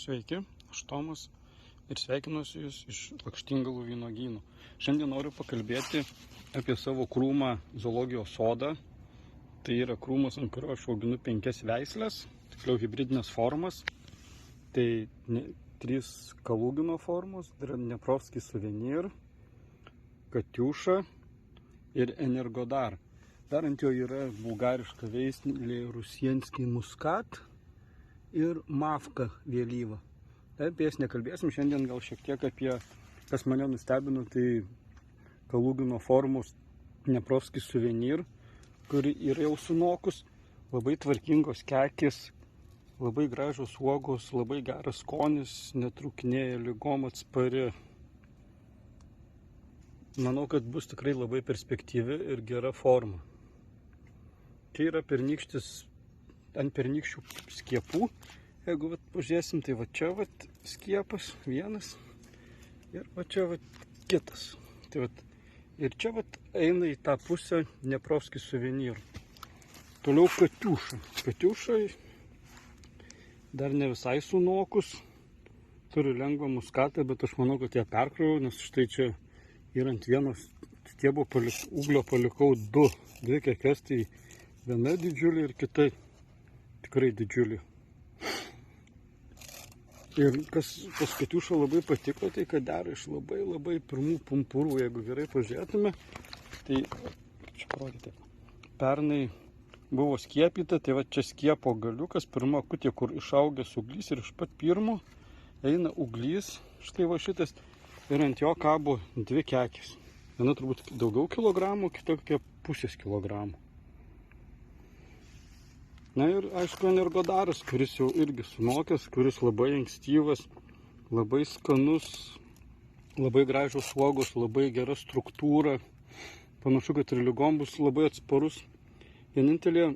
Sveiki, aš Tomas ir sveikinuosi Jūs iš Lakštingalų vynuogynų. Šiandien noriu pakalbėti apie savo krūmą zoologijos sodą. Tai yra krūmas, ant kurio aš auginu 5 veislės, tiksliau hibridinės formas. Tai 3 kalugino formos, Dneprovskij Suvenir, Katiuša ir Energodar. Dar ant jo yra bulgariška veislė Rusienskij Muscat ir Mavka vėlyva. Apie jas nekalbėsim, šiandien gal šiek tiek apie, kas mane nustebino, tai kalugino formos Dneprovskij Suvenir, kuri yra jau sunokus, labai tvarkingos kekės, labai gražios uogos, labai geras skonis, netrūkinėja ligom, atspari. Manau, kad bus tikrai labai perspektyvi ir gera forma. Čia yra ant pernykščių skiepų. Jeigu pažiūrėsim, tai va čia skiepas vienas ir va čia kitas. Tai ir čia eina į tą pusę Dneprovskij Suvenir. Toliau Katiuša. Katiuša dar ne visai sunokus, turi lengvą muskatą, bet aš manau, kad ją perkroviau, nes štai čia yra ant vienos stiebo ūglio palikau 2 kekes, tai viena didžiulė ir kita tikrai didžiulė. Ir kas pas Katiušą labai patiko, tai kad dera iš labai pirmų pumpurų. Jeigu gerai pažiūrėtume, tai čia parodyti. Pernai buvo skiepyta, tai va čia skiepo galiukas, pirma akutė, kur išaugęs uglys ir iš pat pirmo eina uglys, štai va šitas, ir ant jo kabo 2 kekės. Viena turbūt daugiau kilogramų, kita kokia pusės kilogramų. Na ir aišku Energodaras, kuris jau irgi sunokęs, kuris labai ankstyvas, labai skanus, labai gražios uogos, labai gera struktūra. Panašu, kad ir ligom bus labai atsparus. Vienintelė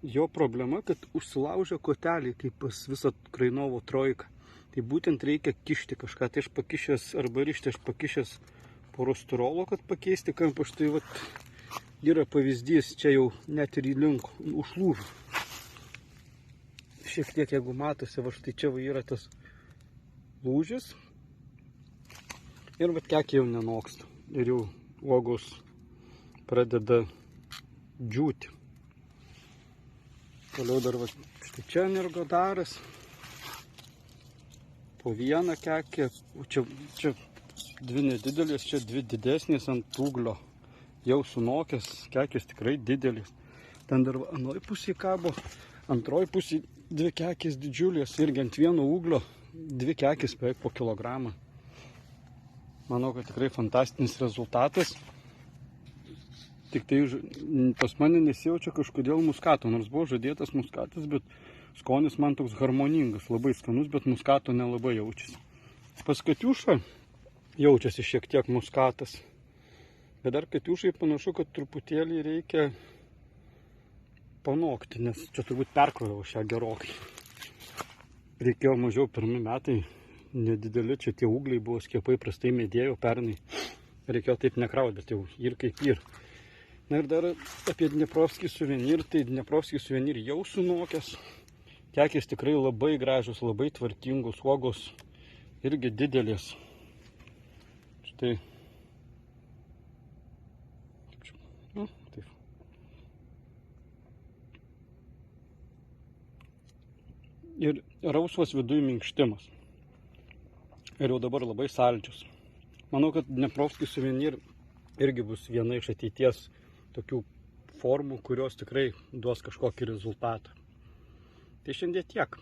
jo problema, kad užsilaužia kotelį, kaip pas visą Krainovo trojką. Tai būtent reikia kišti kažką. Tai aš pakišęs arba rišti, aš pakišęs porostirolo, kad pakeisti kampą. Štai yra pavyzdys, čia jau net ir į link užlūžo. Šiek tiek, jeigu matosi, štai čia yra tas lūžis. Ir kekė jau nenoksta. Ir jau uogos pradeda džiūti. Toliau dar štai čia Energodaras. Po vieną kekę. Čia 2 nedidelės, čia 2 didesnės ant ūglio. Jau sunokęs, kekės tikrai didelės. Ten dar anoj pusėje kabo. Antroj pusėje 2 kekės didžiulės, irgi ant vieno ūglio 2 kekės beveik po kilogramą. Manau, kad tikrai fantastinis rezultatas. Tik tai pas mane nesijaučia kažkodėl muskato, nors buvo žadėtas muskatas, bet skonis man toks harmoningas, labai skanus, bet muskato nelabai jaučiasi. Pas Katiušą jaučiasi šiek tiek muskatas, bet dar Katiušai panašu, kad truputėlį reikia panokti, nes čia turbūt perkroviau šią gerokai. Reikėjo mažiau, pirmi metai nedideli, čia tie ūgliai buvo skiepai, prastai medėjo pernai. Reikėjo taip nekrauti, bet jau ir kaip ir. Na ir dar apie Dneprovskij Suvenir, tai Dneprovskij Suvenir jau sunokęs. Kekės tikrai labai gražios, labai tvarkingos, uogos irgi didelės. Štai. Taip. Ir rausvas viduj minkštimas. Ir jau dabar labai saldžius. Manau, kad Dneprovskij Suvenir irgi bus viena iš ateities tokių formų, kurios tikrai duos kažkokį rezultatą. Tai šiandien tiek.